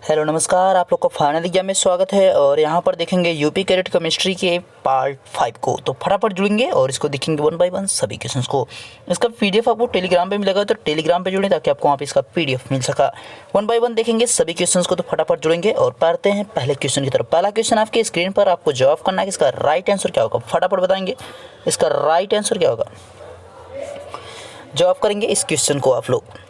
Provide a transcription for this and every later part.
Hello नमस्कार, आप लोग को फाइनल एग्जाम में स्वागत है। और यहाँ पर देखेंगे यूपी कैडेट केमिस्ट्री के पार्ट 5 को। तो फटाफट जुड़ेंगे और इसको देखेंगे 1 बाय 1 सभी क्वेश्चंस को। इसका पीडीएफ आपको टेलीग्राम पे मिलेगा, तो टेलीग्राम पे जुड़ें ताकि आपको वहाँ पे इसका पीडीएफ मिल सका। 1 बाय 1 देखेंगे सभी क्वेश्चंस को। तो फटाफट जुड़ेंगे और पढ़ते हैं पहले क्वेश्चन की तरफ। पहला क्वेश्चन आपके स्क्रीन पर, आपको जवाब करना है कि इसका राइट आंसर क्या होगा। फटाफट बताएंगे इसका राइट आंसर क्या होगा। जवाब करेंगे इस क्वेश्चन को आप लोग।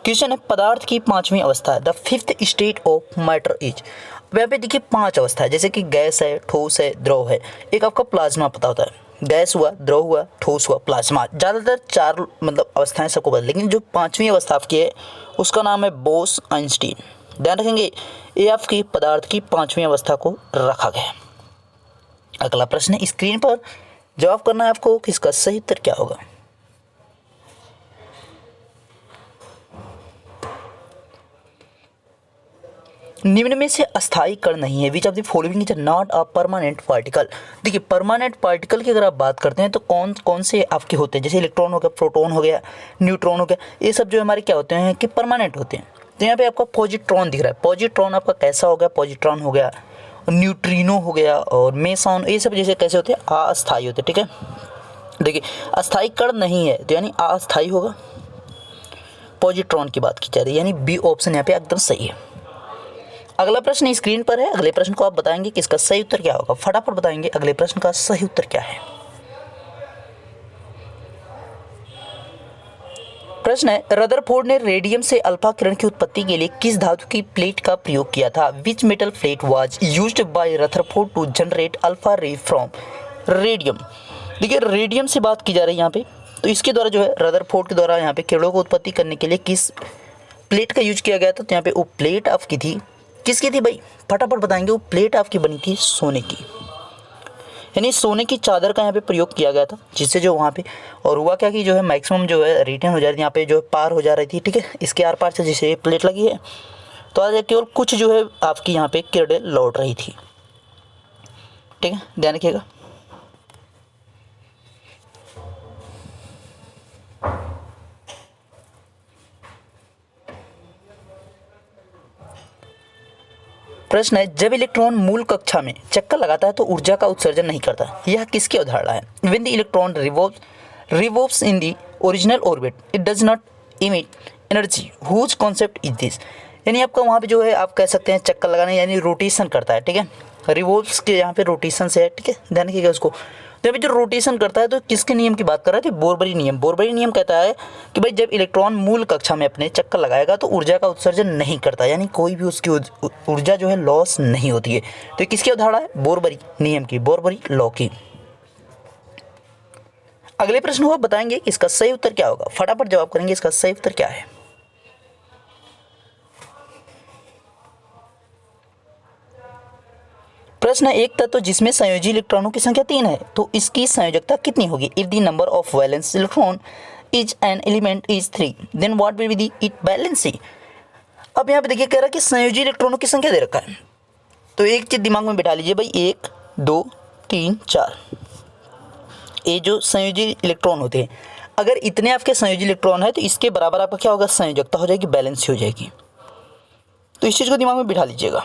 क्वेश्चन है, पदार्थ की पांचवी अवस्था है, the fifth state of matter is. अब यहाँ पे देखिए 5 अवस्था है, जैसे कि गैस है, ठोस है, द्रव है। एक आपका प्लाज्मा पता होता है, गैस हुआ, द्रव हुआ, ठोस हुआ, प्लाज्मा। ज़्यादातर 4 अवस्थाएं सबको पता है, लेकिन जो 5वीं अवस्था आपकी है उसका नाम है बोस आइंस्टीन। ध्यान रखेंगे, ये आपकी पदार्थ की 5वीं अवस्था को रखा गया है। अगला प्रश्न है, स्क्रीन पर जवाब करना है आपको कि इसका सही उत्तर क्या होगा। निम्न में से अस्थायी कण नहीं है, which of the following is not a permanent particle. देखिए परमानेंट पार्टिकल की अगर आप बात करते हैं तो कौन कौन से आपके होते हैं, जैसे इलेक्ट्रॉन हो गया, प्रोटॉन हो गया, न्यूट्रॉन हो गया, ये सब जो हमारे क्या होते हैं कि परमानेंट होते हैं। तो यहाँ पे आपका पॉजिट्रॉन दिख रहा है। पॉजिट्रॉन आपका कैसा हो गया, पॉजिट्रॉन हो गया, न्यूट्रिनो हो गया और मेसॉन, ये सब जैसे कैसे होते हैं, अस्थायी होते हैं। ठीक है, देखिए अस्थायी कण नहीं है तो यानी अस्थायी होगा। पॉजिट्रॉन की बात की जा रही है, यानी बी ऑप्शन यहाँ पे एकदम सही है। अगला प्रश्न स्क्रीन पर है। अगले प्रश्न को आप बताएंगे कि इसका सही उत्तर क्या होगा। फटाफट बताएंगे अगले प्रश्न का सही उत्तर क्या है। प्रश्न है, रदरफोर्ड ने रेडियम से अल्फा किरण की उत्पत्ति के लिए किस धातु की प्लेट का प्रयोग किया था। Which metal plate was used by Rutherford to generate alpha ray from radium. देखिए रेडियम से बात की जा रही है यहाँ पे, तो इसके द्वारा जो है रदरफोर्ड के द्वारा यहाँ पे किरणों को उत्पत्ति करने के लिए किस प्लेट का यूज किया गया था। तो यहाँ पे वो प्लेट आपकी थी, किसकी थी भाई, फटाफट बताएंगे। वो प्लेट आपकी बनी थी सोने की, यानी सोने की चादर का यहाँ पे प्रयोग किया गया था, जिससे जो वहाँ पे और हुआ क्या कि जो है मैक्सिमम जो है रिटर्न हो जा रही थी, यहाँ पे जो है पार हो जा रही थी। ठीक है, इसके आर पार से जैसे ये प्लेट लगी है तो आज केवल कुछ जो है आपकी यहाँ पे किरणें लौट रही थी। ठीक है, ध्यान रखिएगा। प्रश्न है, जब इलेक्ट्रॉन मूल कक्षा में चक्कर लगाता है तो ऊर्जा का उत्सर्जन नहीं करता, यह किसकी अवधारणा है। When the electron revolves in the original orbit it does not emit energy, whose concept is this. यानी आपका वहाँ पे जो है आप कह सकते हैं चक्कर लगाने, यानी रोटेशन करता है। ठीक है, रिवॉल्व्स के यहाँ पे रोटेशन से है। ठीक है, ध्यान रखिएगा उसको। तो अभी जो रोटेशन करता है तो किसके नियम की बात कर रहे थे, बोरबरी नियम। बोरबरी नियम कहता है कि भाई जब इलेक्ट्रॉन मूल कक्षा में अपने चक्कर लगाएगा तो ऊर्जा का उत्सर्जन नहीं करता, यानी कोई भी उसकी ऊर्जा जो है लॉस नहीं होती है। तो किसकी अवधारणा है, बोरबरी नियम की, बोरबरी लॉ की। अगले प्रश्न को बताएंगे इसका सही उत्तर क्या होगा। फटाफट जवाब करेंगे इसका सही उत्तर क्या है। प्रश्न है, एक तत्व जिसमें संयोजी इलेक्ट्रॉनों की संख्या 3 है तो इसकी संयोजकता कितनी होगी। If the number of valence electron is an element is 3 then what will be the it valency. अब यहाँ पे देखिए कह रहा है कि संयोजी इलेक्ट्रॉनों की संख्या दे रखा है, तो एक चीज दिमाग में बिठा लीजिए भाई, 1 2 3 4 ये जो संयोजी इलेक्ट्रॉन होते हैं, अगर इतने आपके संयोजी इलेक्ट्रॉन है तो इसके बराबर आपका क्या होगा, संयोजकता हो जाएगी, बैलेंस हो जाएगी। तो इस चीज़ को दिमाग में बिठा लीजिएगा,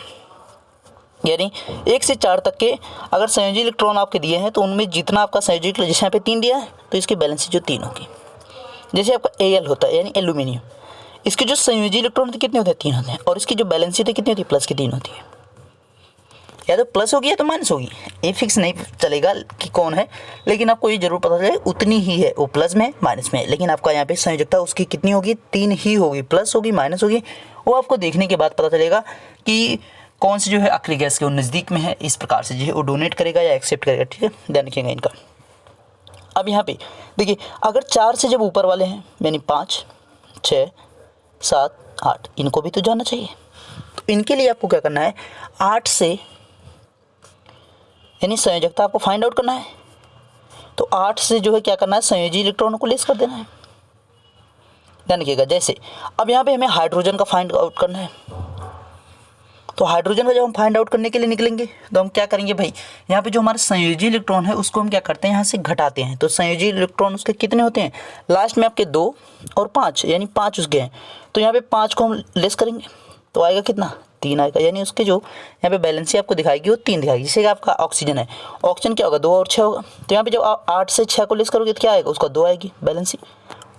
यानी 1 से 4 तक के अगर संयोजी इलेक्ट्रॉन आपके दिए हैं तो उनमें जितना आपका संयोजी, जैसे यहाँ पे 3 दिया है तो इसकी बैलेंस जो 3 होगी। जैसे आपका Al होता है यानी एल्यूमिनियम, इसके जो संयोजी इलेक्ट्रॉन कितने होते हैं, 3 होते हैं, और इसकी जो बैलेंस होती है कितनी होती है, प्लस की 3 होती है। या तो प्लस होगी या तो माइनस होगी, ये फिक्स नहीं चलेगा कि कौन है, लेकिन आपको ये जरूर पता चले उतनी ही है, वो प्लस में माइनस में। लेकिन आपका यहाँ पे संयोजकता उसकी कितनी होगी, 3 ही होगी, प्लस होगी माइनस होगी, वो आपको देखने के बाद पता चलेगा कि कौन सी जो है आखिरी गैस के वो नज़दीक में है। इस प्रकार से जो है वो डोनेट करेगा या एक्सेप्ट करेगा। ठीक है, ध्यान रखिएगा इनका। अब यहाँ पे देखिए अगर 4 से जब ऊपर वाले हैं यानी 5 6 7 8, इनको भी तो जानना चाहिए। तो इनके लिए आपको क्या करना है, 8 से यानी संयोजकता आपको फाइंड आउट करना है। तो 8 से जो है क्या करना है, संयोजी इलेक्ट्रॉनों को लेस कर देना है। ध्यान रखिएगा, जैसे अब यहाँ पे हमें हाइड्रोजन का फाइंड आउट करना है तो हाइड्रोजन का जब हम फाइंड आउट करने के लिए निकलेंगे तो हम क्या करेंगे भाई, यहाँ पे जो हमारे संयोजी इलेक्ट्रॉन है उसको हम क्या करते हैं, यहाँ से घटाते हैं। तो संयोजी इलेक्ट्रॉन उसके कितने होते हैं, लास्ट में आपके 2 और 5, यानी 5 उसके हैं। तो यहाँ पे 5 को हम लेस करेंगे तो आएगा कितना, 3 आएगा, यानी उसके जो यहाँ पे बैलेंसी आपको दिखाएगी वो 3 दिखाएगी। जैसे आपका ऑक्सीजन है, ऑक्सीजन क्या होगा, 2 और 6 होगा। तो यहाँ पे जब आप 8 से 6 को लेस करोगे तो क्या आएगा, उसका 2 आएगी बैलेंसी।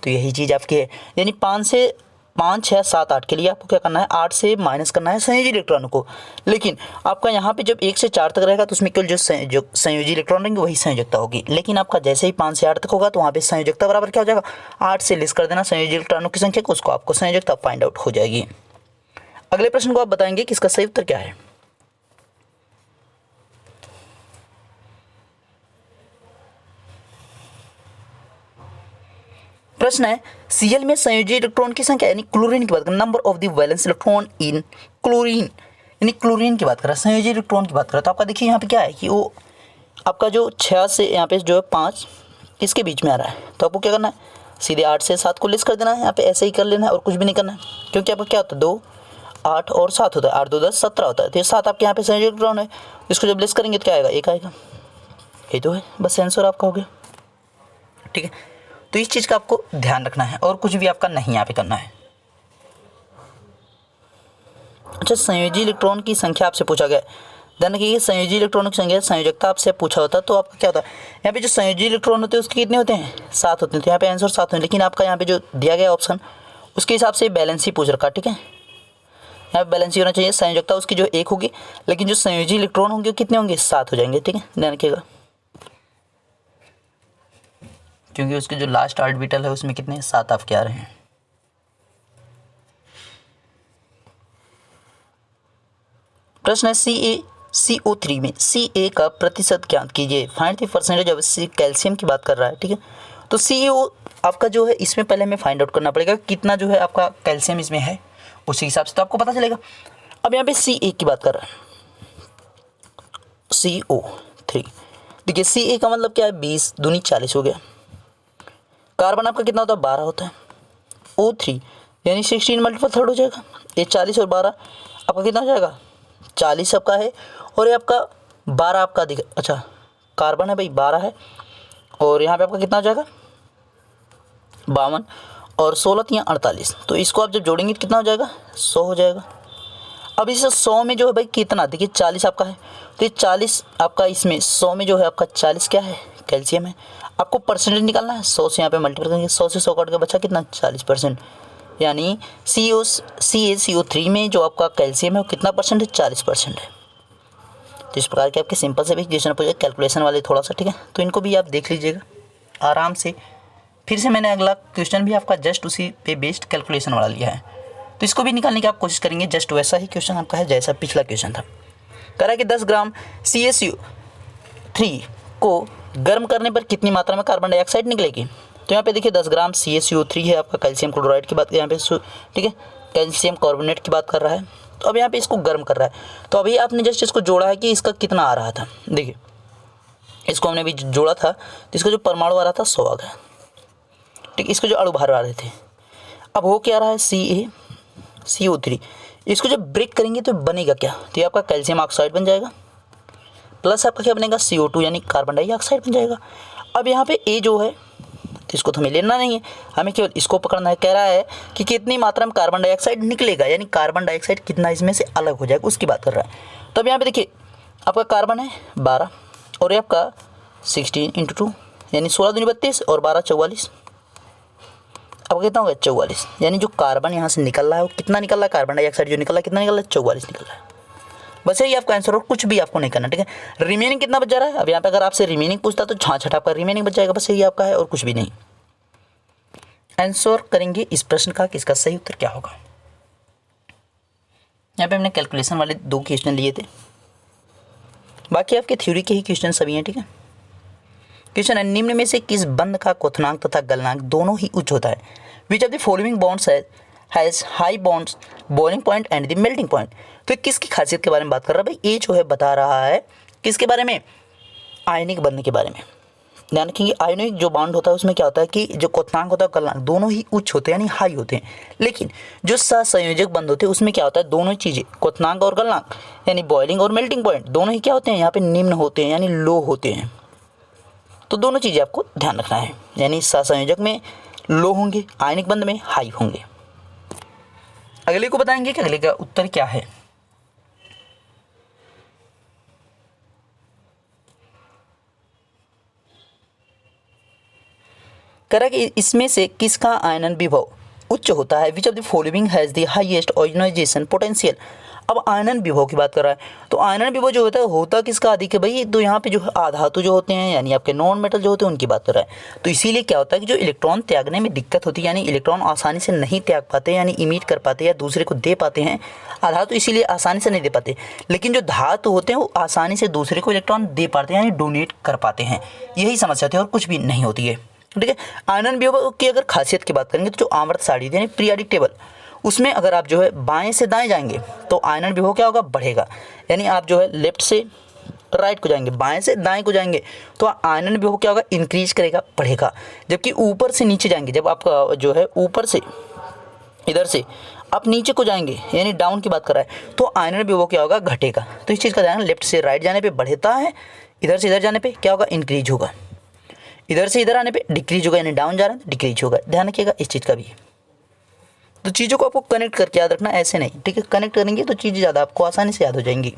तो यही चीज़ आपकी है, यानी 5 से 5, 6, 7, 8 के लिए आपको क्या करना है, 8 से माइनस करना है संयोजी इलेक्ट्रॉनों को। लेकिन आपका यहाँ पे जब 1 से 4 तक रहेगा तो उसमें केवल जो संयोजी इलेक्ट्रॉन रहेंगे वही संयोजकता होगी। लेकिन आपका जैसे ही 5 से 8 तक होगा तो वहाँ पे संयोजकता बराबर क्या हो जाएगा, 8 से लेस कर देना संयोजी इलेक्ट्रॉनों की संख्या को, उसको आपको संयोजकता फाइंड आउट हो जाएगी। अगले प्रश्न को आप बताएंगे कि इसका सही उत्तर क्या है। प्रश्न है Cl में संयोजी इलेक्ट्रॉन की संख्या, यानी क्लोरीन की बात करें, number of the valence electron in chlorine, यानी क्लोरीन की बात करें, संयोजी इलेक्ट्रॉन की बात करें। तो आपका देखिए यहाँ पे क्या है कि वो आपका जो 6 से यहाँ पे जो है 5 इसके बीच में आ रहा है। तो आपको क्या करना है, सीधे 8 से 7 को लेस कर देना है, यहाँ पे ऐसे ही कर लेना है और कुछ भी नहीं करना है। क्योंकि आपका क्या होता है, 2, 8 और 7 होता है, 8, 2, 10, 17 होता है। तो ये 7 आपके यहाँ पे संयोजी इलेक्ट्रॉन है, इसको जब लेस करेंगे तो क्या आएगा, 1 आएगा। ये तो है, बस आंसर आपका हो गया। ठीक है, तो इस चीज़ का आपको ध्यान रखना है और कुछ भी आपका नहीं यहाँ पे करना है। अच्छा, संयोजी इलेक्ट्रॉन की संख्या आपसे पूछा गया, ध्यान रखिए संयोजी इलेक्ट्रॉनों की संख्या संयोजकता आपसे पूछा होता तो आपका क्या होता है, यहाँ पे जो संयोजी इलेक्ट्रॉन होते हैं उसके कितने होते हैं, 7 होते हैं। तो यहाँ पे आंसर 7 होते हैं, लेकिन आपका यहाँ पे जो दिया गया ऑप्शन उसके हिसाब से बैलेंस ही पूछ रखा। ठीक है, यहाँ पे बैलेंस ही होना चाहिए, संयोजकता उसकी जो 1 होगी, लेकिन जो संयोजी इलेक्ट्रॉन होंगे वो कितने होंगे, 7 हो जाएंगे। ठीक है, ध्यान रखिएगा, क्योंकि उसके जो लास्ट ऑर्बिटल है उसमें कितने 7 आपके आ रहे हैं। प्रश्न है CaCO3 में Ca का प्रतिशत ज्ञात कीजिए, find the percentage of calcium की बात कर रहा है। ठीक है, तो CO आपका जो है इसमें पहले हमें फाइंड आउट करना पड़ेगा कितना जो है आपका कैल्शियम इसमें है, उसी हिसाब से तो आपको पता चलेगा। अब यहाँ पे Ca की बात कर रहा है, CO3, देखिए Ca का मतलब क्या है, 20 दूनी 40 हो गया। कार्बन आपका कितना होता है, 12 होता है। O3 यानी 16 मल्टीपल 3 हो जाएगा, ये 40 और 12 आपका कितना हो जाएगा, 40 आपका है, और ये आपका 12 आपका अच्छा कार्बन है भाई 12 है, और यहाँ पे आपका कितना हो जाएगा 52, और 16 3 48। तो इसको आप जब जोड़ेंगे तो कितना हो जाएगा, 100 हो जाएगा। अब इस 100 में जो है भाई कितना, देखिए 40 आपका है, तो ये 40 आपका इसमें 100 में जो है आपका 40 क्या है, कैल्शियम है। आपको परसेंटेज निकालना है, 100 से यहाँ पे मल्टीपल करेंगे, 100 से 100 काट के बचा कितना, 40%, यानी CaCO3 में जो आपका कैल्शियम है वो कितना परसेंट है, 40% है। तो इस प्रकार के आपके सिंपल से भी क्वेश्चन पूछे कैलकुलेशन वाले थोड़ा सा। ठीक है, तो इनको भी आप देख लीजिएगा आराम से। फिर से मैंने अगला क्वेश्चन भी आपका जस्ट उसी पे बेस्ड कैलकुलेशन वाला लिया है, तो इसको भी निकालने की आप कोशिश करेंगे, जस्ट वैसा ही क्वेश्चन आपका है जैसा पिछला क्वेश्चन था। कह रहा है कि 10 ग्राम CaCO3 को गर्म करने पर कितनी मात्रा में कार्बन डाइऑक्साइड निकलेगी। तो यहाँ पे देखिए 10 ग्राम CaCO3 है आपका, कैल्शियम क्लोराइड की बात यहाँ पे, ठीक है, कैल्शियम कार्बोनेट की बात कर रहा है। तो अब यहाँ पे इसको गर्म कर रहा है, तो अभी आपने जस्ट इसको जोड़ा है कि इसका कितना आ रहा था, देखिए इसको हमने अभी जोड़ा था तो इसका जो परमाणु आ रहा था 100 आ गया। ठीक, इसको जो अणु बाहर आ रहे थे, अब हो क्या रहा है CaCO3, इसको जब ब्रेक करेंगे तो बनेगा क्या, तो ये आपका कैल्शियम ऑक्साइड बन जाएगा, प्लस आपका क्या बनेगा CO2 यानी कार्बन डाइऑक्साइड बन जाएगा। अब यहाँ पे A जो है तो इसको तो हमें लेना नहीं है, हमें केवल इसको पकड़ना है। कह रहा है कि कितनी मात्रा में कार्बन डाइऑक्साइड निकलेगा, यानी कार्बन डाइऑक्साइड कितना इसमें से अलग हो जाएगा उसकी बात कर रहा है। तो अब यहाँ पे देखिए आपका कार्बन है 12 और ये आपका 16 × 2 यानी 16 दूनी 32 और 12 44, अब कितना होगा 44, यानी जो कार्बन यहाँ से निकल रहा है वो कितना निकल रहा है, कार्बन डाइऑक्साइड जो निकल रहा है कितना निकल रहा है, 44 निकल रहा है। बस यही आपका आंसर और कुछ भी आपको नहीं करना। ठीक है, रिमेनिंग कितना बच जा रहा है, अब यहाँ पे अगर आपसे रिमेनिंग पूछता तो 66 आपका रिमेनिंग बच जाएगा, बस यही आपका है और कुछ भी नहीं। आंसर करेंगे इस प्रश्न का कि इसका सही उत्तर क्या होगा। यहाँ पे हमने कैलकुलेशन वाले 2 क्वेश्चन लिए थे, बाकी आपके थ्योरी के ही क्वेश्चन सभी हैं। ठीक है, क्वेश्चन है निम्न में से किस बंध का क्वथनांक तथा गलनांक दोनों ही उच्च होता है, which of the following bonds has high bonds boiling point and the melting point. तो किसकी खासियत के बारे में बात कर रहा है भाई, ये जो है बता रहा है किसके बारे में, आयनिक बंध के बारे में। ध्यान रखेंगे आयोनिक जो बॉन्ड होता है उसमें क्या होता है कि जो क्वथनांक होता है गलनांक दोनों ही उच्च होते हैं यानी हाई होते हैं, लेकिन जो सहसंयोजक बंध होते हैं उसमें क्या होता है दोनों चीज़ें क्वथनांक और गलनांक यानी बॉइलिंग और मेल्टिंग पॉइंट दोनों ही क्या होते हैं यहाँ पे निम्न होते हैं यानी लो होते हैं। तो दोनों चीज़ें आपको ध्यान रखना है, यानी सहसंयोजक में लो होंगे, आयनिक बंध में हाई होंगे। अगले को बताएंगे कि अगले का उत्तर क्या है। करा कि इसमें से किसका आयनन विभव उच्च होता है, which of the following has the highest ionization potential. अब आयनन विभव की बात कर रहा है तो आयनन विभव जो होता किसका अधिक है भाई, तो यहाँ पे जो आधातु जो होते हैं यानी आपके नॉन मेटल जो होते हैं उनकी बात कर रहा है। तो इसीलिए क्या होता है कि जो इलेक्ट्रॉन त्यागने में दिक्कत होती है यानी इलेक्ट्रॉन आसानी से नहीं त्याग पाते यानी इमिट कर पाते या दूसरे को दे पाते हैं, आधातु इसीलिए आसानी से नहीं दे पाते, लेकिन जो धातु होते हैं वो आसानी से दूसरे को इलेक्ट्रॉन दे पाते हैं यानी डोनेट कर पाते हैं। यही समस्या होती है और कुछ भी नहीं होती है। ठीक है, आयनन विभव की अगर खासियत की बात करेंगे तो जो आवर्त सारणी यानी पीरियोडिक टेबल उसमें अगर आप जो है बाएं से दाएं जाएंगे तो आयनन विभव क्या होगा, बढ़ेगा। यानी आप जो है लेफ्ट से राइट को जाएंगे, बाएं से दाएं को जाएंगे तो आयनन विभव क्या होगा, इंक्रीज करेगा, बढ़ेगा। जबकि ऊपर से नीचे जाएंगे, जब आपका जो है ऊपर से इधर से आप नीचे को जाएंगे यानी डाउन की बात कर रहा है तो आयनन विभव क्या होगा, घटेगा। तो इस चीज़ का ध्यान, लेफ्ट से राइट जाने पे बढ़ता है, इधर से इधर जाने पे क्या होगा, इंक्रीज होगा, इधर से इधर आने पे डिक्रीज होगा यानी डाउन जा रहा है तो डिक्रीज होगा। ध्यान रखिएगा इस चीज़ का भी। तो चीज़ों को आपको कनेक्ट करके याद रखना, ऐसे नहीं। ठीक है, कनेक्ट करेंगे तो चीज़ें ज़्यादा आपको आसानी से याद हो जाएंगी।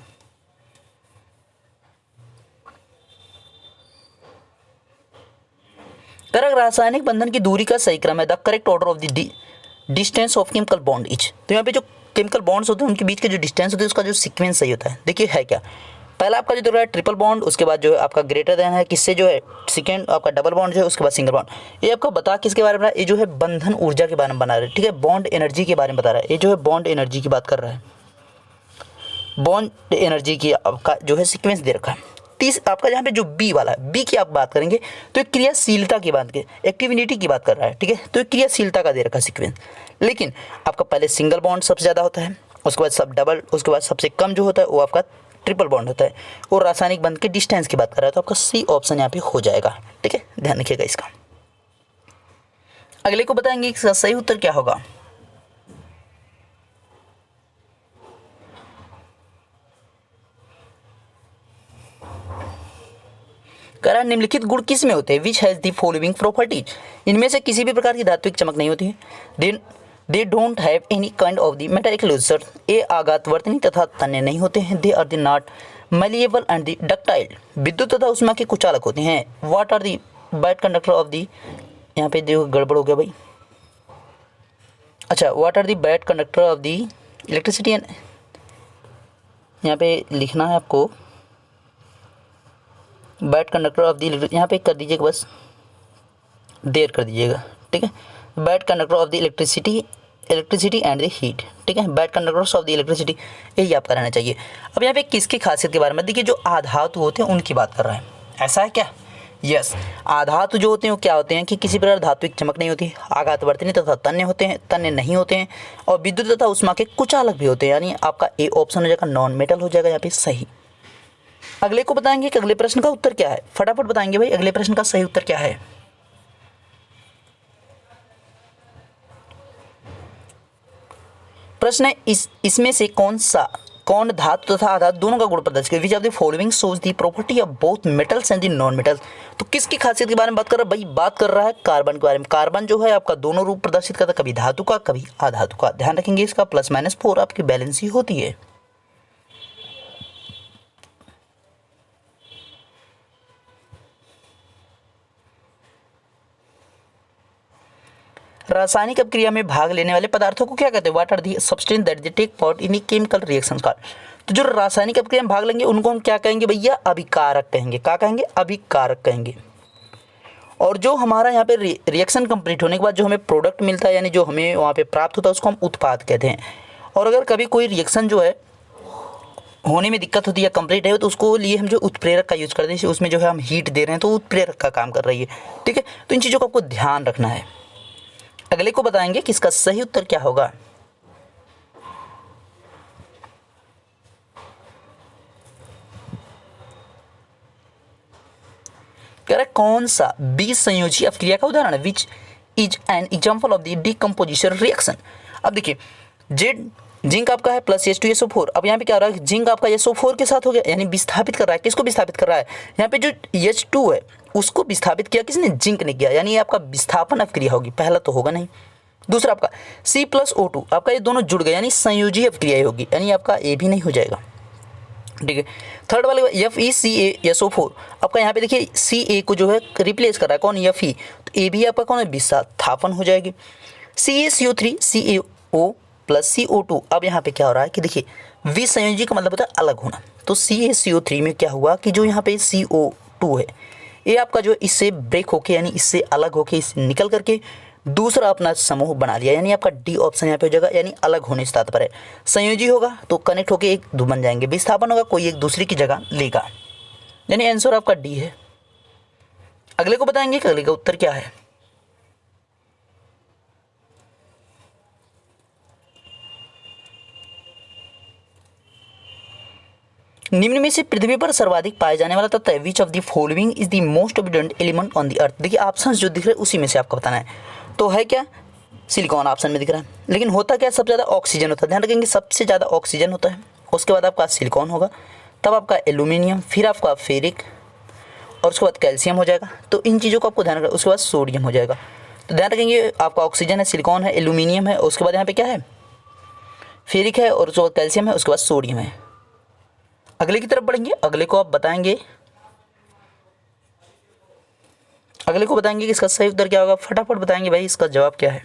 तरक रासायनिक बंधन की दूरी का सही क्रम है, the correct order of the distance of chemical bond etch. तो यहाँ पे जो केमिकल बॉन्ड्स होते हैं उनके बीच के जो डिस्टेंस होते हैं उसका जो सीक्वेंस सही होता है। देखिए है क्या, पहला आपका जो है ट्रिपल बॉन्ड, उसके बाद जो है आपका ग्रेटर देन है, किससे जो है सेकेंड आपका डबल बॉन्ड जो है, उसके बाद सिंगल बॉन्ड। ये आपका बता किसके बारे में रहा है, ये जो है बंधन ऊर्जा के बारे में बना रहा है। ठीक है, बॉन्ड एनर्जी के बारे में बता रहा है, ये जो है बॉन्ड एनर्जी की बात कर रहा है, बॉन्ड एनर्जी की आपका जो है सीक्वेंस दे रखा है। तीस आपका यहाँ पे जो बी वाला है, बी की आप बात करेंगे तो एक क्रियाशीलता की बात की, एक्टिविटी की बात कर रहा है। ठीक है, तो एक क्रियाशीलता का दे रखा सीक्वेंस, लेकिन आपका पहले सिंगल बॉन्ड सबसे ज़्यादा होता है, उसके बाद सब डबल, उसके बाद सबसे कम जो होता है वो आपका ट्रिपल बॉन्ड होता है। वो रासायनिक बंध के डिस्टेंस की बात कर रहा है तो आपका सी ऑप्शन यहाँ पे हो जाएगा। ठीक है, ध्यान रखिएगा इसका। अगले को बताएंगे इसका सही उत्तर क्या होगा। करा निम्नलिखित गुण किस में होते हैं, which has the following properties. इनमें से किसी भी प्रकार की धात्विक चमक नहीं होती है। Then they don't have any kind of the metallic lustre. ये आघातवर्तनी तथा तन्य नहीं होते हैं। They are the not malleable and the ductile. विद्युत तथा उष्मा के कुचालक होते हैं। What are the bad conductor of the, यहाँ पे देखो गड़बड़ हो गया भाई, अच्छा what are the bad conductor of the electricity and, यहाँ पे लिखना है आपको बैड कंडक्टर ऑफ द, यहाँ पे कर दीजिएगा, बस देर कर दीजिएगा। ठीक है, bad conductor of the electricity and the heat. ठीक है, bad conductors of the electricity, यही आपका रहना चाहिए। अब यहाँ पे किसकी खासियत के बारे में देखिए, जो आधातु होते हैं उनकी बात कर रहा है। ऐसा है क्या, यस। आधातु जो होते हैं वो क्या होते हैं कि किसी प्रकार धात्विक चमक नहीं होती, आघातवर्तनी तथा तन्य होते हैं, तन्य नहीं होते हैं, और विद्युत तथा उष्मा के कुचालक भी होते हैं। यानी आपका ए ऑप्शन हो जाएगा, नॉन मेटल हो जाएगा यहाँ पे सही। अगले को बताएंगे कि अगले प्रश्न का उत्तर क्या है, फटाफट बताएंगे भाई अगले प्रश्न का सही उत्तर क्या है। प्रश्न है इसमें से कौन धातु तथा आधातु दोनों का गुण प्रदर्शित करता है। Which of the following shows the property of both metals and the non metals. तो किसकी खासियत के बारे में बात कर रहा है भाई, बात कर रहा है कार्बन के बारे में। कार्बन जो है आपका दोनों रूप प्रदर्शित करता है, कभी धातु का कभी आधातु का। ध्यान रखेंगे इसका, +-4 आपकी बैलेंस ही होती है। रासायनिक अपक्रिया में भाग लेने वाले पदार्थों को क्या कहते हैं, what are the substance that they take part in chemical reaction का। तो जो रासायनिक अपक्रिया में भाग लेंगे उनको हम क्या कहेंगे भैया, अभिकारक कहेंगे। क्या कहेंगे, अभिकारक कहेंगे। और जो हमारा यहाँ पे रिएक्शन कंप्लीट होने के बाद जो हमें प्रोडक्ट मिलता है यानी जो हमें वहाँ पे प्राप्त होता है उसको हम उत्पाद कहते हैं। और अगर कभी कोई रिएक्शन जो है होने में दिक्कत होती है या कंप्लीट है तो उसको लिए हम जो उत्प्रेरक का यूज़ करते हैं, उसमें जो है हम हीट दे रहे हैं तो उत्प्रेरक का काम कर रही है। ठीक है, तो इन चीज़ों को आपको ध्यान रखना है। अगले को बताएंगे कि इसका सही उत्तर क्या होगा। कह रहा है कौन सा विसंयोजी अपक्रिया का उदाहरण है, which is an example of the decomposition reaction. अब देखिए जेड जिंक आपका है प्लस H2SO4। अब यहाँ पे क्या हो रहा है, जिंक आपका SO4 के साथ हो गया, यानी विस्थापित कर रहा है। किसको विस्थापित कर रहा है, यहाँ पे जो H2 है उसको विस्थापित किया किसने, जिंक ने किया, यानी ये आपका विस्थापन अपक्रिया होगी, पहला तो होगा नहीं। दूसरा आपका C+O2 आपका ये दोनों जुड़ गए यानी संयोजी अपक्रिया होगी, यानी आपका ए भी नहीं हो जाएगा, ठीक है। थर्ड वाले FeCaSO4 आपका यहाँ पे देखिए Ca को जो है रिप्लेस कर रहा है कौन, Fe, तो ए भी आपका कौन है, विस्थापन हो जाएगी। CaCO3 CaO plus CO2। अब यहाँ पे क्या हो रहा है कि देखिए विसंयोजी का मतलब होता है अलग होना, तो CaCO3 में क्या हुआ कि जो यहाँ पे CO2 है ये आपका जो इससे ब्रेक होके यानी इससे अलग होके इससे निकल करके दूसरा अपना समूह बना लिया, यानी आपका डी ऑप्शन यहाँ पे हो जाएगा, यानी अलग होने से तात्पर्य है। संयोजी होगा तो कनेक्ट होके एक दो बन जाएंगे, विस्थापन होगा कोई एक दूसरे की जगह लेगा, यानी आंसर आपका डी है। अगले को बताएंगे कि अगले का उत्तर क्या है। निम्न में से पृथ्वी पर सर्वाधिक पाया जाने वाला तत्व है, which of the following is the most abundant element on the earth. देखिए ऑप्शंस जो दिख रहे हैं उसी में से आपको बताना है, तो है क्या, सिलिकॉन ऑप्शन में दिख रहा है, लेकिन होता क्या, सबसे ज़्यादा ऑक्सीजन होता है, ध्यान रखेंगे सबसे ज़्यादा ऑक्सीजन होता है, उसके बाद आपका सिलिकॉन होगा, तब आपका एल्यूमिनियम, फिर आपका फेरिक और उसके बाद कैल्शियम हो जाएगा। तो इन चीज़ों को आपको ध्यान रखना, उसके बाद सोडियम हो जाएगा। तो ध्यान रखेंगे आपका ऑक्सीजन है, सिलिकॉन है, एल्यूमिनियम है, उसके बाद यहाँ पे क्या है, फेरिक है, और उसके बाद कैल्शियम है, उसके बाद सोडियम है। अगले की तरफ बढ़ेंगे, अगले को आप बताएंगे, अगले को बताएंगे कि इसका सही उत्तर क्या होगा, फटाफट बताएंगे भाई इसका जवाब क्या है।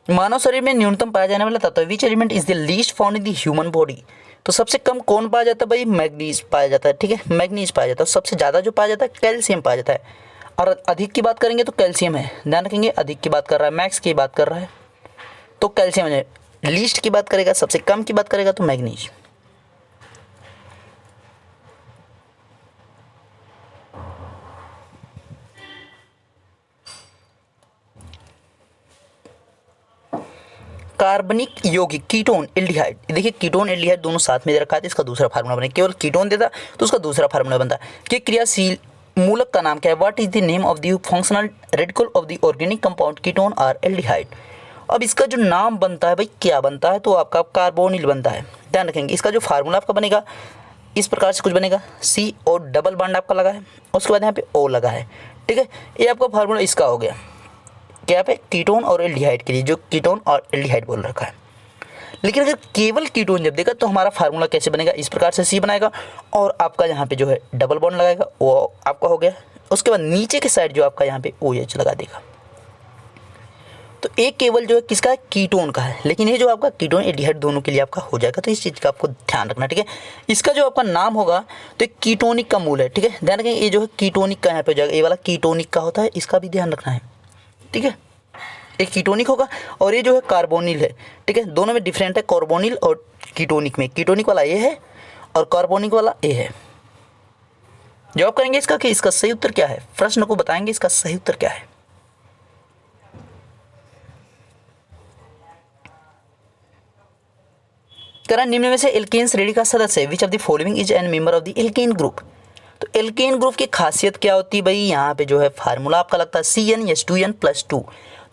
मानव शरीर में न्यूनतम पाया जाने वाला तत्व, which element is the least found in the human body. तो सबसे कम कौन पाया जाता है भाई, मैग्नीज पाया जाता है, ठीक है, मैग्नीज पाया जाता है। सबसे ज़्यादा जो पाया जाता है कैल्शियम पाया जाता है, और अधिक की बात करेंगे तो कैल्शियम है, ध्यान रखेंगे अधिक की बात कर रहा है, मैक्स की बात कर रहा है तो कैल्शियम है, लीस्ट की बात करेगा, सबसे कम की बात करेगा तो मैग्नीज। कार्बनिक यौगिक कीटोन एल्डिहाइड, देखिए कीटोन एल्डिहाइड दोनों साथ में दे रखा है, इसका दूसरा फार्मूला बने, केवल कीटोन देता तो उसका दूसरा फार्मूला बनता कि क्रियाशील मूलक का नाम क्या है, what is the name of the functional radical of the organic compound ketone और एल्डिहाइड। अब इसका जो नाम बनता है भाई क्या बनता है, तो आपका कार्बोनिल बनता है, ध्यान रखेंगे। इसका जो फार्मूला आपका बनेगा इस प्रकार से कुछ बनेगा, C और डबल बॉन्ड आपका लगा है, उसके बाद यहाँ पे O लगा है, ठीक है, ये आपका फार्मूला इसका हो गया क्या पे, कीटोन और एल्डिहाइड के लिए, जो कीटोन और एल्डिहाइड बोल रखा है। लेकिन अगर केवल कीटोन जब देगा तो हमारा फार्मूला कैसे बनेगा, इस प्रकार से C बनाएगा और आपका यहाँ पे जो है डबल बॉन्ड लगाएगा, वो आपका हो गया। उसके बाद नीचे के साइड जो आपका यहाँ पे OH लगा देगा, तो एक केवल जो है किसका है, कीटोन का है, लेकिन ये जो आपका कीटोन एल्डिहाइड दोनों के लिए आपका हो जाएगा, तो इस चीज़ का आपको ध्यान रखना, ठीक है। इसका जो आपका नाम होगा तो एक कीटोनिक का मूल है, ठीक है, ध्यान रखें, ये जो है कीटोनिक का यहाँ पे हो जाएगा, ये वाला कीटोनिक का होता है, इसका भी ध्यान रखना है, ठीक है। एक कीटोनिक होगा और ये जो है कार्बोनिल है, ठीक है, दोनों में डिफरेंट है, कार्बोनिल और कीटोनिक में, कीटोनिक वाला ये है और कार्बोनिक वाला ये है। जवाब करेंगे इसका कि इसका सही उत्तर क्या है, प्रश्न को बताएंगे इसका सही उत्तर क्या है। करा निम्न में से एल्केन श्रेणी का सदस्य है, which of the following is an member of the alkene group. तो एल्केन ग्रुप की खासियत क्या होती है भाई, यहाँ पे जो है फार्मूला आपका लगता है CnH2n+2,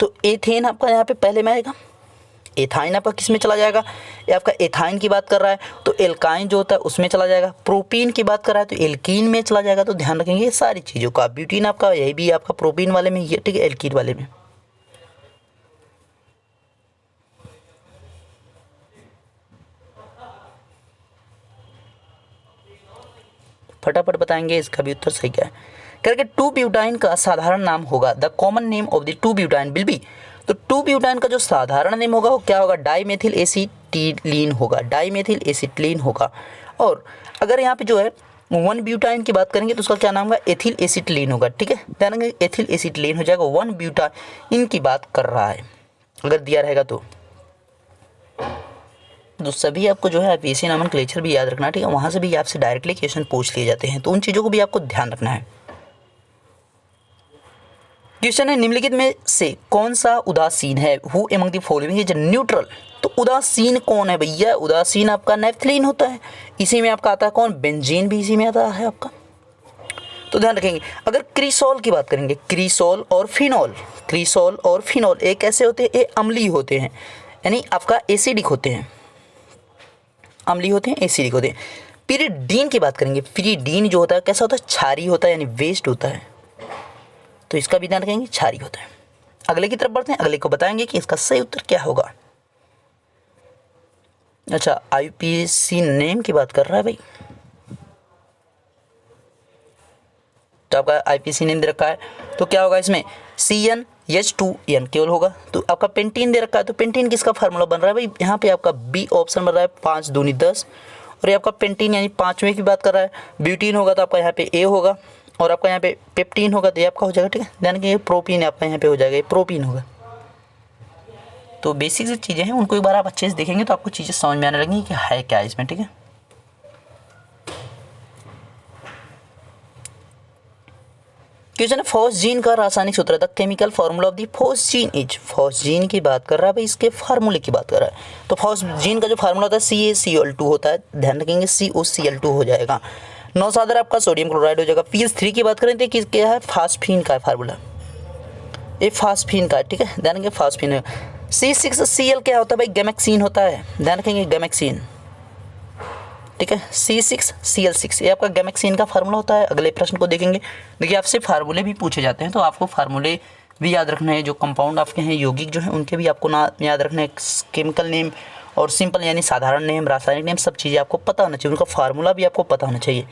तो एथेन आपका यहाँ पे पहले में आएगा, एथाइन आपका किस में चला जाएगा, ये आपका एथाइन की बात कर रहा है तो एल्काइन जो होता है उसमें चला जाएगा, प्रोपीन की बात कर रहा है तो एल्कीन में चला जाएगा। तो ध्यान रखेंगे ये सारी चीज़ों का, ब्यूटीन आपका यही भी आपका प्रोपीन वाले में, ये ठीक है, एल्कीन वाले में। फटाफट बताएंगे इसका भी उत्तर सही क्या है। करके 2-ब्यूटाइन का साधारण नाम होगा, the common name of the two butyne will be. तो 2-ब्यूटाइन का जो साधारण नेम होगा वो क्या होगा, डाईमेथिल एसिटिलीन होगा, डाईमेथिल एसिटिलीन होगा। और अगर यहाँ पे जो है 1-ब्यूटाइन की बात करेंगे तो उसका क्या नाम होगा, एथिल एसिटिलीन होगा, ठीक है, ध्यान रखेंगे एथिल एसिटिलीन हो जाएगा। 1-ब्यूटाइन की बात कर रहा है अगर दिया रहेगा तो सभी आपको जो है IPSC नॉमेनक्लेचर भी याद रखना, ठीक है, वहाँ से भी आपसे डायरेक्टली क्वेश्चन पूछ लिए जाते हैं, तो उन चीज़ों को भी आपको ध्यान रखना है। क्वेश्चन है निम्नलिखित में से कौन सा उदासीन है, who among the following is neutral. तो उदासीन कौन है भैया, उदासीन आपका नेफ्थलीन होता है, इसी में आपका आता है कौन, बेंजीन भी इसी में आता है आपका। तो ध्यान रखेंगे, अगर क्रीसोल की बात करेंगे, क्रीसोल और फिनोल, क्रीसोल और फिनोल ये कैसे होते हैं, ये अम्लीय होते हैं, यानी आपका एसिडिक होते हैं, अम्लीय होते हैं, एसिडिक होते हैं। पिरिडीन की बात करेंगे, पिरिडीन जो होता है कैसा होता है, क्षारीय होता है, यानी वेस्ट होता है, तो इसका भी ध्यान रखेंगे, क्षारीय होता है। अगले की तरफ बढ़ते हैं, अगले को बताएंगे कि इसका सही उत्तर क्या होगा। अच्छा, आईपीसी नेम की बात कर रहा है भाई, तो आपका आईपीसी नेम दे रखा है, तो क्या होगा इसमें CnH2n केवल होगा। तो आपका पेंटीन दे रखा है, तो पेंटीन किसका फार्मूला बन रहा है भाई, यहाँ पे आपका बी ऑप्शन बन रहा है, 5 दूनी 10, और ये आपका पेंटीन यानी 5वें की बात कर रहा है। ब्यूटीन होगा तो आपका यहाँ पे ए होगा, और आपका यहाँ पे पेप्टीन होगा तो ये आपका हो जाएगा, ठीक है, यानी कि ये प्रोपीन आपका यहाँ पे हो जाएगा, ये प्रोपीन होगा। तो बेसिक जो चीज़ें हैं उनको एक बार आप अच्छे से देखेंगे तो आपको चीज़ें समझ में आने लगेंगी कि है क्या इसमें, ठीक है। क्वेश्चन है, फॉस्जीन का रासायनिक सूत्र, the chemical formula of the phosgene is, phosgene की बात कर रहा है भाई, इसके फार्मूले की बात कर रहा है। तो फॉस्जीन का जो फार्मूला होता है CaCl2 होता है, ध्यान रखेंगे COCl2 हो जाएगा। 9 सादर आपका सोडियम क्लोराइड हो जाएगा। PH3 की बात करें तो क्या है, फास्फीन का है फार्मूला, ये फास्फीन का है, ठीक है, ध्यान रखेंगे फास्फीन है। C6Cl क्या होता है भाई, गैमेक्सीन होता है, ध्यान रखेंगे गैमेक्सीन, ठीक है, C6Cl6 ये आपका गैमेक्सीन का फार्मूला होता है। अगले प्रश्न को देखेंगे, देखिए आपसे फार्मूले भी पूछे जाते हैं तो आपको फार्मूले भी याद रखना है, जो कंपाउंड आपके हैं यौगिक जो हैं उनके भी आपको ना याद रखना है, केमिकल नेम और सिंपल यानी साधारण नेम, रासायनिक नेम, सब चीज़ें आपको पता होना चाहिए, उनका फार्मूला भी आपको पता होना चाहिए।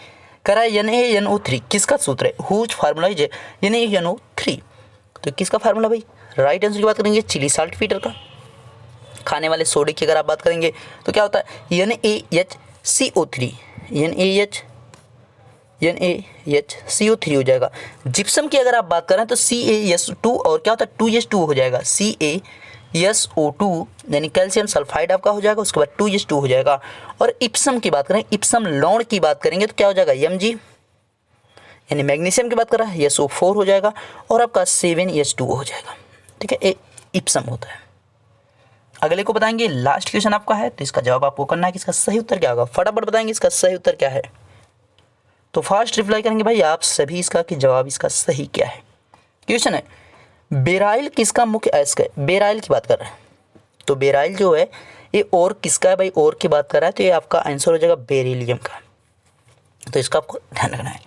करा NaNO3 किसका सूत्र है, हुज फार्मूला इज NaNO3, तो किसका फार्मूला भाई, राइट आंसर की बात करेंगे चिली साल्टपीटर का। खाने वाले सोडे की अगर आप बात करेंगे तो क्या होता है, NaHCO3, NaHCO3 हो जाएगा। जिप्सम की अगर आप बात करें तो CaS2 और क्या होता है 2S2 हो जाएगा, CaSO2 यानी कैल्शियम सल्फाइड आपका हो जाएगा, उसके बाद 2S2 हो जाएगा। और इप्सम की बात करें, इप्सम लौण की बात करेंगे तो क्या हो जाएगा, Mg यानी मैग्नीशियम की बात कर रहा है, SO4 हो जाएगा, और आपका 7S2 हो जाएगा, ठीक है, ये इप्सम होता है। अगले को बताएंगे, लास्ट क्वेश्चन आपका है, तो इसका जवाब आपको करना है कि इसका सही उत्तर क्या होगा, फटाफट बताएंगे इसका सही उत्तर क्या है। तो फास्ट रिप्लाई करेंगे भाई आप सभी इसका कि जवाब इसका सही क्या है। क्वेश्चन है, बेराइल किसका मुख्य अयस्क है, बेराइल की बात कर रहे हैं, तो बेराइल जो है ये और किसका है भाई, और की बात कर रहा है, तो ये आपका आंसर हो जाएगा बेरिलियम का, तो इसका आपको ध्यान रखना है।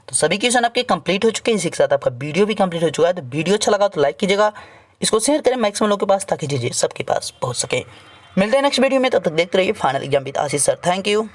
तो सभी क्वेश्चन आपके कंप्लीट हो चुके हैं, इसी के साथ आपका वीडियो भी कंप्लीट हो चुका है। तो वीडियो अच्छा लगा तो लाइक कीजिएगा, इसको शेयर करें मैक्सिमम लोगों के पास ताकि चीज़ें सबके पास पहुंच सके। मिलते हैं नेक्स्ट वीडियो में, तब तक देखते रहिए final exam with Ashish sir. Thank you.